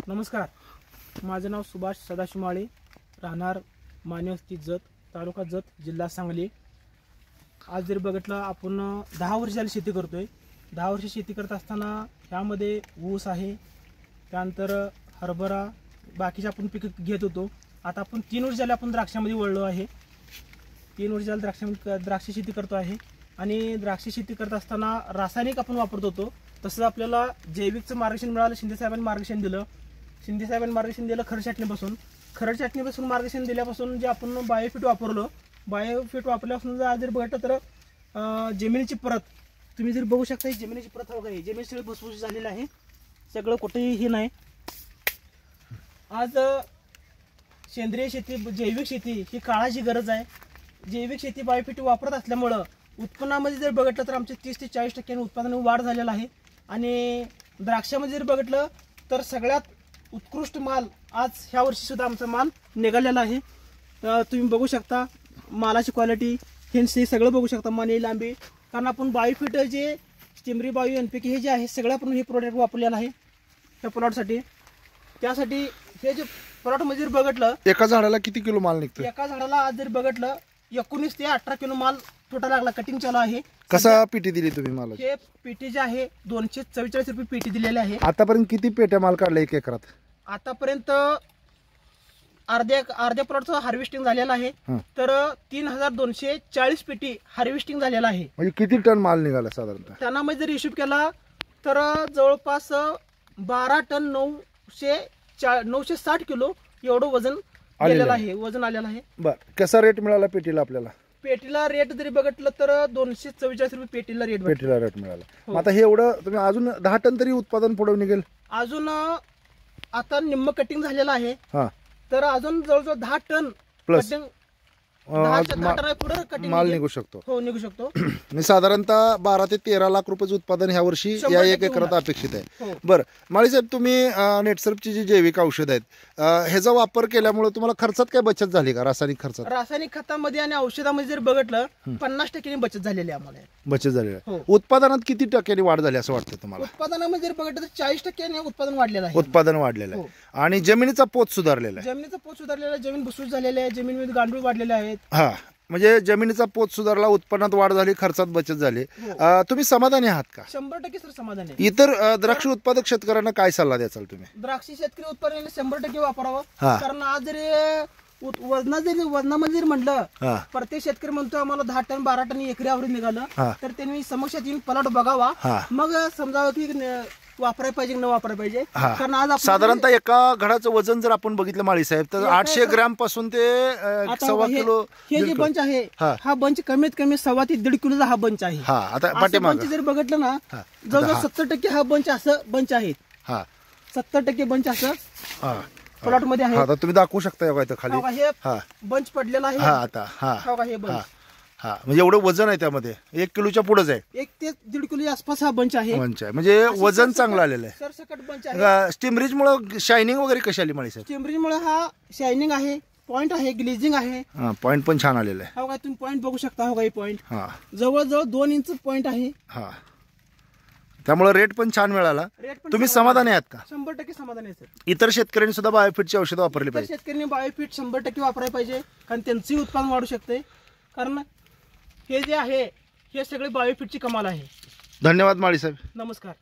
नमस्कार, माझे नाव सुभाष सदाशिव माळे, राहणार मानेवस्ती जत, तालुका जत, जिल्हा सांगली। आज जर बघितलं आपण 10 वर्ष झाली शेती करतोय। 10 वर्ष शेती करत असताना यामध्ये ऊस आहे, त्यानंतर हरभरा, बाकीचे आपण पीक घेत होतो। आता आपण 3 वर्ष झाले आपण द्राक्षामध्ये वळलो आहे। 3 वर्ष झाले द्राक्ष शेती करतो आहे आणि द्राक्ष शेती करत असताना रासायनिक आपण वापरत होतो। तसं आपल्याला जैविकचं मार्गदर्शन मिळालं, शिंदे साहेबांनी मार्गदर्शन दिलं। शिंदे साहेबांनी मार्गदर्शन दिलं खरड छाटणीपासून मार्गदर्शन दिल्यापासून जे आपण बायोफिट वापरलं, बायोफिट वापरल्यापासून आज जर बघितलं तर जमिनीची परत तुम्ही जर बघू शकता, जमिनीची परत वगैरे जमीन सगळी भुसभुशीत झालेली आहे, सगळं कुठेही हे नाही। आज सेंद्रिय शेती, जैविक शेती ही काळाची गरज आहे। जैविक शेती बायोफिट वापरत असल्यामुळं उत्पन्नामध्ये जर बघितलं तर आमचे 30 ते 40% उत्पादन वाढ झालेलं आहे। आणि द्राक्षामध्ये जर बघितलं तर सगळ्यात उत्कृष्ट माल आज ह्या वर्षी सुद्धा आमचा माल निघालेला आहे। तुम्ही बघू शकता मालाची क्वालिटी, हे सगळं बघू शकता, माने लांबी, कारण आपण बायोफिट जे स्टिमरी बायो NPK हे जे आहे सगळं आपण हे प्रोडक्ट वापरलेलं आहे त्या प्लॉटसाठी। त्यासाठी हे जे प्लॉटमध्ये जर बघितलं एका झाडाला किती किलो माल निघतो? एका झाडाला आज जर बघितलं 19 ते 18 किलो माल तोटा लागला, कटिंग चालू आहे। कसा पेटी दिली तुम्ही माल? हे पेटी जे आहे 244 रुपये पेटी दिलेली आहे। आतापर्यंत किती पेट्या माल काढला 1 एकरात? आतापर्यंत अर्ध्या प्लॉटचं हार्वेस्टिंग झालेलं आहे, तर 3240 पेटी हार्वेस्टिंग झालेला आहे। म्हणजे किती टन माल निघाला साधारणतः? टनामध्ये जर हिशोब केला तर जवळपास 12 टन 960 किलो एवढं वजन आलेलं आहे, आलेलं आहे। बर, कसा रेट मिळाला पेटीला आपल्याला? पेटीला रेट जरी बघितलं तर 244 रुपये पेटीला रेट मिळाला। आता हे एवढं तुम्ही अजून 10 टन तरी उत्पादन पुढे निघेल? अजून आता निम्म कटिंग झालेलं आहे, तर अजून जवळजवळ 10 टन प्लस पुढे माल निघू शकतो। हो, निघू शकतो। साधारणतः 12 ते 13 लाख रुपये उत्पादन ह्या वर्षी या 1 एकरात अपेक्षित आहे। बरं माळी साहेब, तुम्ही नेटसर्फची जी जैविक औषध आहेत ह्याचा वापर केल्यामुळे तुम्हाला खर्चात काय बचत झाली का? रासायनिक खर्चात? रासायनिक खतामध्ये आणि औषधामध्ये जर बघितलं 50% बचत झालेली आहे आम्हाला। बचत झाली आहे। उत्पादनात किती टक्क्यांनी वाढ झाली असं वाटतं तुम्हाला? उत्पादनामध्ये जर बघितलं तर 40% उत्पादन वाढलेलं आहे। उत्पादन वाढलेलं आहे आणि जमिनीचा पोत सुधारलेला आहे। जमिनीचा पोत सुधारलेला आहे, जमीन भुसभुशीत झालेली आहे, जमिनीमध्ये गांडूळ वाढलेले आहेत। हा, म्हणजे जमिनीचा पोत सुधारला, उत्पन्नात वाढ झाली, खर्चात बचत झाली। तुम्ही समाधानी आहात का? 100% सर समाधानी आहे। इतर द्राक्ष उत्पादक शेतकऱ्यांना काय सल्ला द्याल तुम्ही? द्राक्ष शेतकरी उत्पादन 100% वापरावं, कारण आज जरी वजनामध्ये जर म्हटलं प्रत्येक शेतकरी म्हणतो आम्हाला 10 टन 12 टन एकरी आवडी निघालं, तर त्यांनी समक्षात येऊन प्लॉट बघावा, मग समजावं की वापरायला पाहिजे न वापरायला पाहिजे। कारण आज साधारणतः एका घडाचं वजन जर आपण बघितलं माळी साहेब तर 800 ग्रॅम पासून ते 1.25 किलो हे जे बंच आहे, हा बंच कमीत कमी 1.25 ते 1.5 किलोचा हा बंच आहे। आता बंच जर बघितलं ना जवळजवळ 70% हा बंच असं बंच आहे। 70% बंच असं प्लॉट मध्ये आहे। आता तुम्ही दाखवू शकता का खाली हे बंच पडलेला आहे। आता हे बंच म्हणजे एवढं वजन आहे त्यामध्ये, 1 किलोच्या पुढेच आहे, 1 ते 1.5 किलो आसपास हा बंच आहे। म्हणजे वजन चांगलं आलेलं आहे। सरसकट बंच आहे। स्टीमरीज मुळे शायनिंग वगैरे कशी आली माळी साहेब? स्टीमरीज मुळे हा शायनिंग आहे, पॉइंट आहे, ग्लेजिंग आहे। पॉइंट पण छान आलेलं आहे। हो का, तुम्ही पॉइंट बघू शकता। हो का, हे पॉइंट जवळजवळ 2 इंच पॉइंट आहे। त्यामुळे रेट पण छान मिळाला। तुम्ही समाधानी आहात का? 100% समाधानी आहे सर। इतर शेतकऱ्यांनी सुद्धा बायोफिटची औषधं वापरली पाहिजे? शेतकऱ्यांनी बायोफिट 100% वापरायला पाहिजे, कारण त्यांचंही उत्पादन वाढू शकते। कारण हे जे आहे हे सगळे बायोफिटची कमाल आहे। धन्यवाद माळी साहेब, नमस्कार।